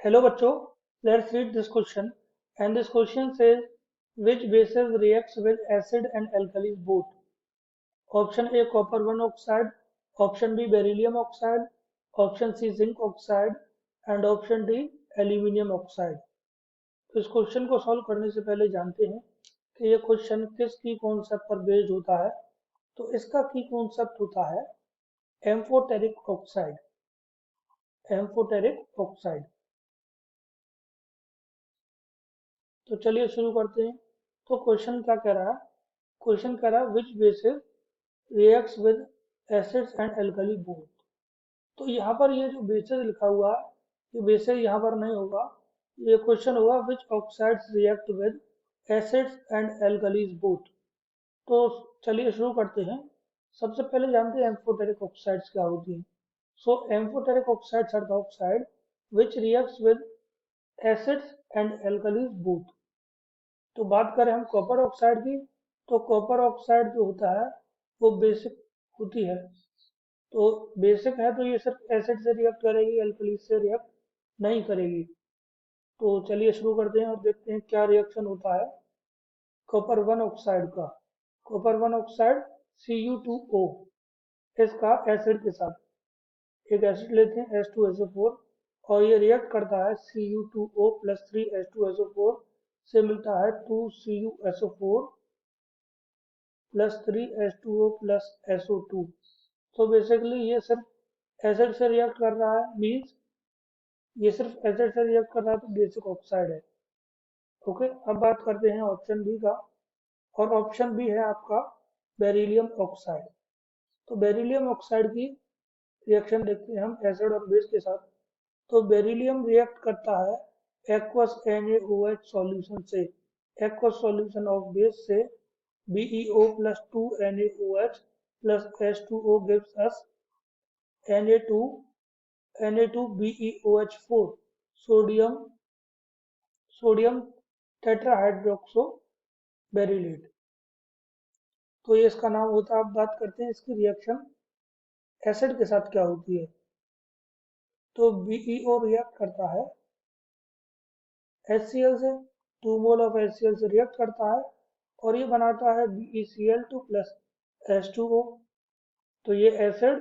Hello bachcho, let's read this question. And this question says, which bases reacts with acid and alkalis both? Option A copper 1 oxide, option B beryllium oxide, option C zinc oxide and option D aluminium oxide. तो इस question को solve करने से पहले जानते हैं कि ये क्वेश्चन किस की कॉन्सेप्ट पर बेस्ड होता है। तो इसका की कॉन्सेप्ट होता है एम्फोटेरिक ऑक्साइड। Amphoteric oxide. तो चलिए शुरू करते हैं। तो क्वेश्चन क्या कह रहा है? क्वेश्चन कह रहा है विच basis reacts with acids and alkali both. तो यहाँ पर ये जो बेसिस लिखा हुआ है, ये बेसिस यहाँ पर नहीं होगा। ये क्वेश्चन होगा which oxides react with acids and alkalis both. तो चलिए शुरू करते हैं। सबसे पहले जानते हैं एम्फोटेरिक ऑक्साइड्स क्या होती हैं। So amphoteric oxides are the oxide which reacts with acids and alkalis both. तो बात करें हम कॉपर ऑक्साइड की, तो कॉपर ऑक्साइड जो होता है वो बेसिक होती है। तो बेसिक है तो ये सिर्फ एसिड से रिएक्ट करेगी, एल्कली से रिएक्ट नहीं करेगी। तो चलिए शुरू करते हैं और देखते हैं क्या रिएक्शन होता है कॉपर 1 ऑक्साइड का। कॉपर 1 ऑक्साइड Cu2O इसका एसिड के साथ एक एसिड लेते हैं H2SO4 और ये रिएक्ट करता है Cu2O प्लस 3H2SO4 से मिलता है 2CuSO4 plus 3H2O plus SO2। तो बेसिकली ये सिर्फ एसिड से रिएक्ट कर रहा है, मीन्स ये सिर्फ एसिड से रिएक्ट कर रहा है तो बेसिक ऑक्साइड है। ओके, अब बात करते हैं ऑप्शन बी का, और ऑप्शन बी है आपका बेरिलियम ऑक्साइड। तो बेरिलियम ऑक्साइड की रिएक्शन देखते हैं हम एसिड और बेस के साथ। तो बेरिलियम रिएक्ट करता है एक्वस NaOH सॉल्यूशन से, एक्वस सॉल्यूशन ऑफ बेस से BeO plus 2 NaOH plus H2O gives us Na2BeOH4 sodium tetrahydroxo beryllate. तो ये इसका नाम होता है। अब बात करते हैं इसकी रिएक्शन एसिड के साथ क्या होती है। तो BeO रिएक्ट करता है HCl से, 2 मोल ऑफ HCl से रिएक्ट करता है और ये बनाता है BeCl2 प्लस H2O। तो ये एसिड,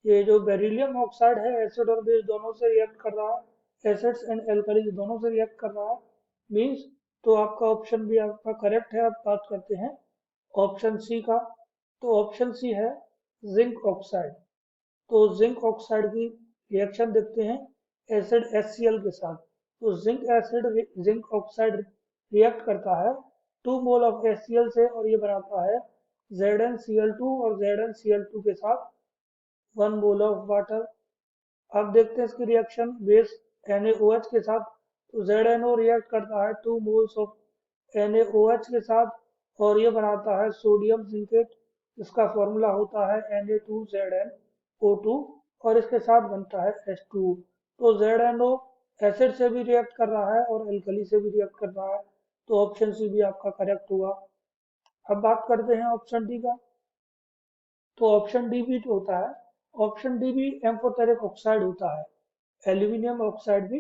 ये जो बेरिलियम ऑक्साइड है एसिड और बेस दोनों से रिएक्ट कर रहा है, एसिड्स एंड एल्कलीज दोनों से रिएक्ट कर रहा है, मींस तो आपका ऑप्शन भी आपका करेक्ट है। अब बात करते हैं ऑप्शन सी का। तो ऑप्शन सी है जिंक ऑक्साइड। तो जिंक ऑक्साइड की रिएक्शन देखते हैं एसिड HCl के साथ। तो जिंक ऑक्साइड रिएक्ट करता है 2 मोल ऑफ HCl से और ये बनाता है ZnCl2 और ZnCl2 के साथ 1 मोल ऑफ वाटर। अब देखते हैं इसकी रिएक्शन बेस NaOH के साथ। तो ZNO रिएक्ट करता है 2 मोल्स ऑफ NaOH के साथ और ये बनाता है सोडियम जिंकेट। इसका फॉर्मूला होता है Na2ZnO2 और इसके साथ बनता है H2। तो ZNO एसिड से भी रिएक्ट कर रहा है और एल्कली से भी रिएक्ट कर रहा है, तो ऑप्शन सी भी आपका करेक्ट होगा। अब बात करते हैं ऑप्शन डी का। तो ऑप्शन डी भी जो होता है, ऑप्शन डी भी एम्फोटेरिक ऑक्साइड होता है। एल्यूमिनियम ऑक्साइड भी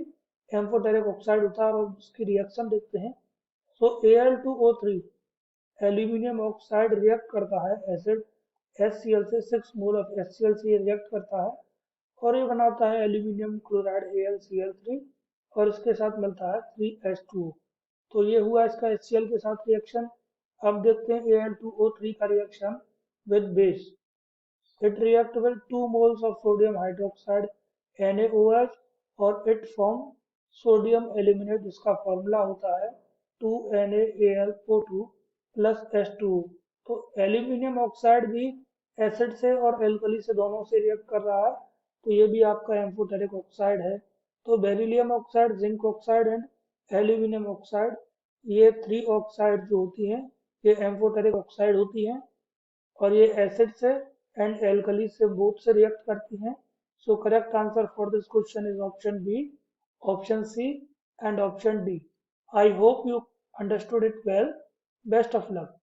एम्फोटेरिक ऑक्साइड होता है और उसकी रिएक्शन देखते हैं। सो Al2O3 एल्यूमिनियम ऑक्साइड रिएक्ट करता है एसिड HCl से, 6 मोल ऑफ HCl से ये रिएक्ट करता है और ये बनाता है एल्यूमिनियम क्लोराइड AlCl3 और इसके साथ मिलता है 3H2O। तो ये हुआ इसका HCl के साथ रिएक्शन। अब देखते हैं Al2O3 का reaction with base. It react with 2 moles of sodium hydroxide NaOH और it form sodium aluminate। इसका फॉर्मूला होता है 2NaAlO2 प्लस H2O। तो एल्यूमिनियम ऑक्साइड भी एसिड से और एल्कली से दोनों से रिएक्ट कर रहा है, तो ये भी आपका एम्फोटेरिक ऑक्साइड है। तो beryllium oxide, zinc oxide and aluminium oxide, ये 3 ऑक्साइड जो होती हैं ये एम्फोटेरिक ऑक्साइड होती हैं और ये एसिड से एंड एल्कली से बोथ से रिएक्ट करती हैं। So correct answer for this question is option B, option C and option D. I hope you understood it well. Best of luck.